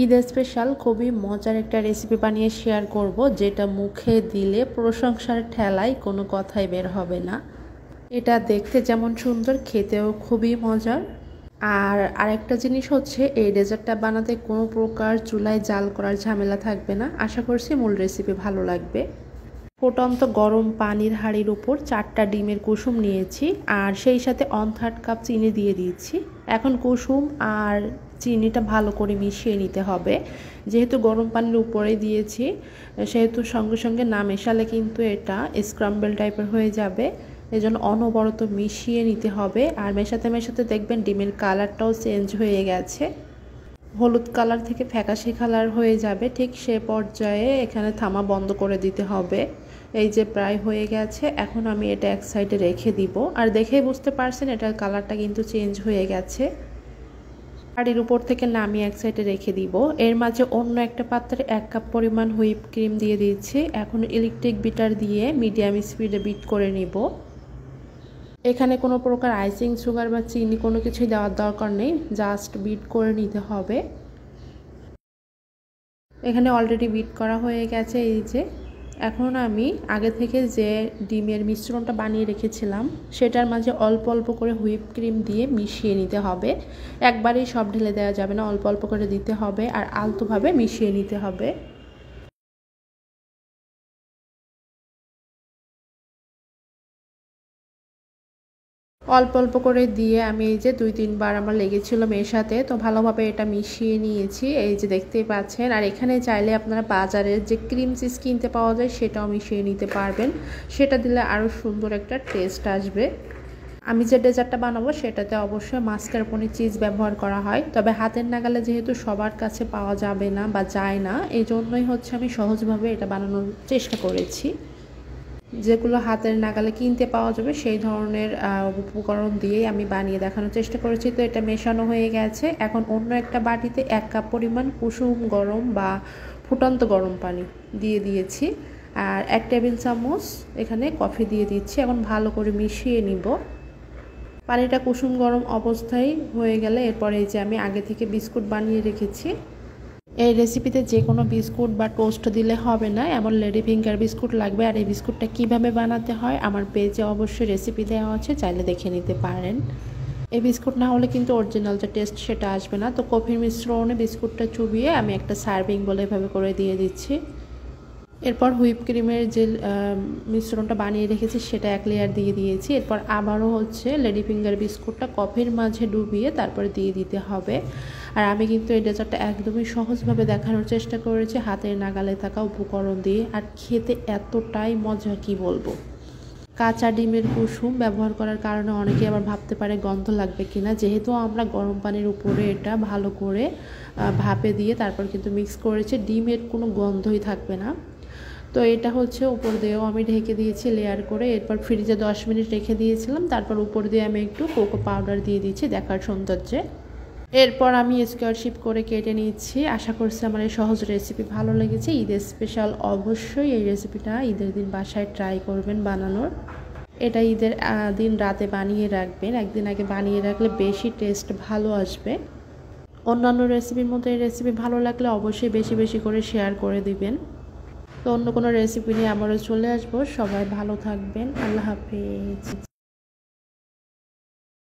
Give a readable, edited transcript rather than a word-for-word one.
Eid special খুবই মজার একটা রেসিপি বানিয়ে শেয়ার করব, যেটা মুখে দিলে প্রশংসার ঠেলায় কোনো কথাই বের হবে না। এটা দেখতে যেমন সুন্দর, খেতেও খুবই মজার। আর আরেকটা জিনিস হচ্ছে, এই ডেজার্টটা বানাতে কোনো প্রকার চুলায় জাল করার ঝামেলা থাকবে না। আশা করছি মূল রেসিপি ভালো লাগবে। ফুটন্ত গরম পানির হাঁড়ির উপর 4টা ডিমের কুসুম নিয়েছি, আর সেই সাথে 1/3 কাপ চিনি দিয়ে দিয়েছি। এখন কুসুম আর চিনিটা ভালো করে মিশিয়ে নিতে হবে। যেহেতু গরম পানির উপরে দিয়েছি, সেহেতু সঙ্গে সঙ্গে না মেশালে কিন্তু এটা স্ক্রাম্বল টাইপের হয়ে যাবে। এজন্য অনবরত মিশিয়ে নিতে হবে। আর মেশাতে মেশাতে দেখবেন ডিমের কালারটাও চেঞ্জ হয়ে গেছে, হলুদ কালার থেকে ফ্যাকাশে কালার হয়ে যাবে। ঠিক সে পর্যায়ে এখানে থামা বন্ধ করে দিতে হবে। এই যে প্রায় হয়ে গেছে, এখন আমি এটা এক সাইডে রেখে দিব। আর দেখেই বুঝতে পারছেন এটার কালারটা কিন্তু চেঞ্জ হয়ে গেছে। হাঁড়ির উপর থেকে নামিয়ে এক সাইডে রেখে দিব। এর মাঝে অন্য একটা পাত্রে 1 কাপ পরিমাণ হুইপ ক্রিম দিয়ে দিচ্ছি। এখন ইলেকট্রিক বিটার দিয়ে মিডিয়াম স্পিডে বিট করে নিব। এখানে কোনো প্রকার আইসিং সুগার বা চিনি কোনো কিছুই দেওয়ার দরকার নেই, জাস্ট বিট করে নিতে হবে। এখানে অলরেডি বিট করা হয়ে গেছে। এই যে এখন আমি আগে থেকে যে ডিমের মিশ্রণটা বানিয়ে রেখেছিলাম, সেটার মাঝে অল্প অল্প করে হুইপ ক্রিম দিয়ে মিশিয়ে নিতে হবে। একবারেই সব ঢেলে দেওয়া যাবে না, অল্প অল্প করে দিতে হবে আর আলতোভাবে মিশিয়ে নিতে হবে। অল্প অল্প করে দিয়ে আমি এই যে 2-3 বার আমার লেগেছিল মেশাতে, তো ভালোভাবে এটা মিশিয়ে নিয়েছি। এই যে দেখতেই পাচ্ছেন। আর এখানে চাইলে আপনারা বাজারের যে ক্রিম চিজ কিনতে পাওয়া যায় সেটাও মিশিয়ে নিতে পারবেন। সেটা দিলে আরও সুন্দর একটা টেস্ট আসবে। আমি যে ডেজার্টটা বানাবো সেটাতে অবশ্যই মাস্কারপোনে চিজ ব্যবহার করা হয়, তবে হাতের নাগালে যেহেতু সবার কাছে পাওয়া যাবে না বা যায় না, এই জন্যই হচ্ছে আমি সহজভাবে এটা বানানোর চেষ্টা করেছি। যেগুলো হাতের নাগালে কিনতে পাওয়া যাবে সেই ধরনের উপকরণ দিয়েই আমি বানিয়ে দেখানোর চেষ্টা করেছি। তো এটা মেশানো হয়ে গেছে। এখন অন্য একটা বাটিতে 1 কাপ পরিমাণ কুসুম গরম বা ফুটন্ত গরম পানি দিয়ে দিয়েছি, আর 1 টেবিল চামচ এখানে কফি দিয়ে দিচ্ছি। এখন ভালো করে মিশিয়ে নিব। পানিটা কুসুম গরম অবস্থায় হয়ে গেলে এরপরে এই যে আমি আগে থেকে বিস্কুট বানিয়ে রেখেছি। এই রেসিপিতে যে কোনো বিস্কুট বা টোস্ট দিলে হবে না, এমন লেডি ফিঙ্গার বিস্কুট লাগবে। আর এই বিস্কুটটা কিভাবে বানাতে হয় আমার পেজে অবশ্যই রেসিপি দেওয়া আছে, চাইলে দেখে নিতে পারেন। এই বিস্কুট না হলে কিন্তু অরিজিনাল যে টেস্ট সেটা আসবে না। তো কফির মিশ্রণে বিস্কুটটা চুবিয়ে আমি একটা সার্ভিং বলে এভাবে করে দিয়ে দিচ্ছি। এরপর হুইপ ক্রিমের যে মিশ্রণটা বানিয়ে রেখেছি সেটা 1 লেয়ার দিয়ে দিয়েছি। এরপর আবারও হচ্ছে লেডি ফিঙ্গার বিস্কুটটা কফির মাঝে ডুবিয়ে তারপরে দিয়ে দিতে হবে। আর আমি কিন্তু এই ডেজার্টটা একদমই সহজভাবে দেখানোর চেষ্টা করেছি হাতের নাগালে থাকা উপকরণ দিয়ে। আর খেতে এতটাই মজা কি বলবো। কাঁচা ডিমের কুসুম ব্যবহার করার কারণে অনেকে আবার ভাবতে পারে গন্ধ লাগবে কিনা, যেহেতু আমরা গরম পানির উপরে এটা ভালো করে ভাপে দিয়ে তারপর কিন্তু মিক্স করেছি, ডিমের কোনো গন্ধই থাকবে না। তো এটা হচ্ছে উপর দিয়েও আমি ঢেকে দিয়েছি লেয়ার করে। এরপর ফ্রিজে 10 মিনিট রেখে দিয়েছিলাম। তারপর উপর দিয়ে আমি একটু কোকো পাউডার দিয়ে দিচ্ছি দেখার সৌন্দর্যে। এরপর আমি স্কোয়ার শেপ করে কেটে নিচ্ছি। আশা করছি আমার এই সহজ রেসিপি ভালো লেগেছে। ঈদের স্পেশাল অবশ্যই এই রেসিপিটা ঈদের দিন বাসায় ট্রাই করবেন বানানোর। এটা ঈদের দিন রাতে বানিয়ে রাখবেন, একদিন আগে বানিয়ে রাখলে বেশি টেস্ট ভালো আসবে। অন্যান্য রেসিপির মতো এই রেসিপি ভালো লাগলে অবশ্যই বেশি বেশি করে শেয়ার করে দিবেন। তো অন্য কোনো রেসিপি নিয়ে আবারও চলে আসবো। সবাই ভালো থাকবেন। আল্লাহ হাফেজ।